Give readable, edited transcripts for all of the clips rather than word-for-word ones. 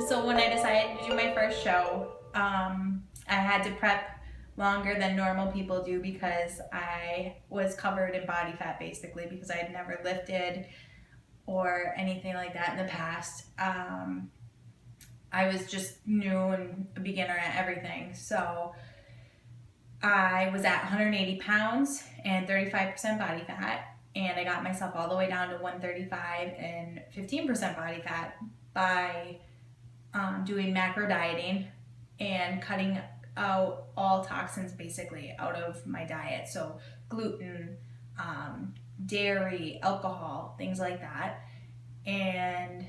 So when I decided to do my first show, I had to prep longer than normal people do because I was covered in body fat basically because I had never lifted or anything like that in the past. I was just new and a beginner at everything. So I was at 180 pounds and 35% body fat, and I got myself all the way down to 135 and 15% body fat by doing macro dieting and cutting out all toxins basically out of my diet. So gluten, dairy, alcohol, things like that. And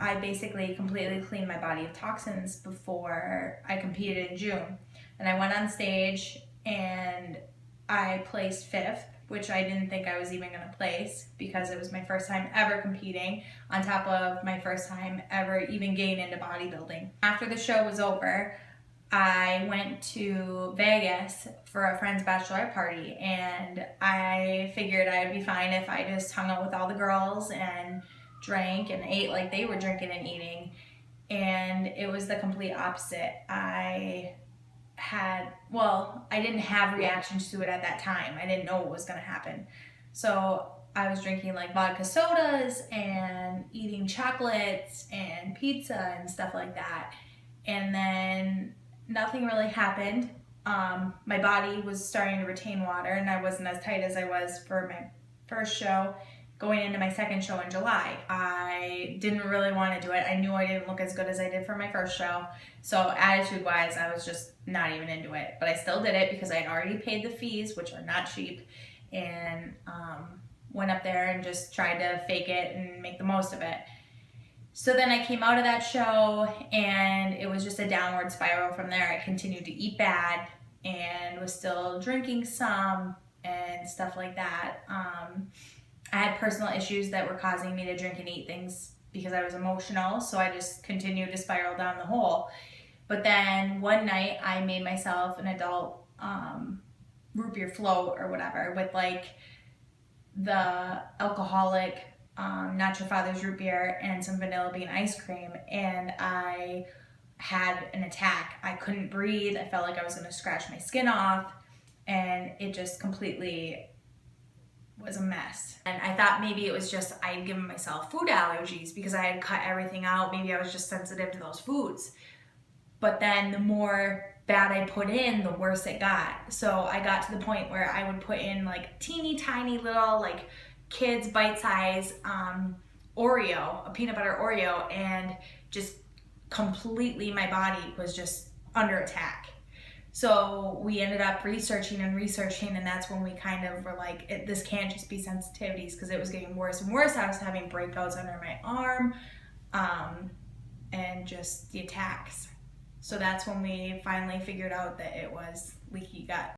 I basically completely cleaned my body of toxins before I competed in June. And I went on stage and I placed fifth, which I didn't think I was even going to place because it was my first time ever competing, on top of my first time ever even getting into bodybuilding. After the show was over, I went to Vegas for a friend's bachelorette party, and I figured I would be fine if I just hung out with all the girls and drank and ate like they were drinking and eating. And it was the complete opposite. I didn't have reactions to it at that time. I didn't know what was going to happen. So I was drinking like vodka sodas and eating chocolates and pizza and stuff like that. And then nothing really happened. My body was starting to retain water, and I wasn't as tight as I was for my first show. Going into my second show in July, I didn't really want to do it. I knew I didn't look as good as I did for my first show. So attitude-wise, I was just not even into it. But I still did it because I had already paid the fees, which are not cheap, and went up there and just tried to fake it and make the most of it. So then I came out of that show, and it was just a downward spiral from there. I continued to eat bad and was still drinking some and stuff like that. I had personal issues that were causing me to drink and eat things because I was emotional, so I just continued to spiral down the hole. But then one night I made myself an adult root beer float or whatever with like the alcoholic Not Your Father's root beer and some vanilla bean ice cream, and I had an attack. I couldn't breathe. I felt like I was going to scratch my skin off, and it just completely was a mess. And I thought maybe it was just I had given myself food allergies because I had cut everything out. Maybe I was just sensitive to those foods. But then the more bad I put in, the worse it got. So I got to the point where I would put in like teeny tiny little like kids bite-size Oreo, a peanut butter Oreo, and just completely my body was just under attack. So we ended up researching, and that's when we kind of were like, this can't just be sensitivities, because it was getting worse and worse. I was having breakouts under my arm and just the attacks. So that's when we finally figured out that it was leaky gut.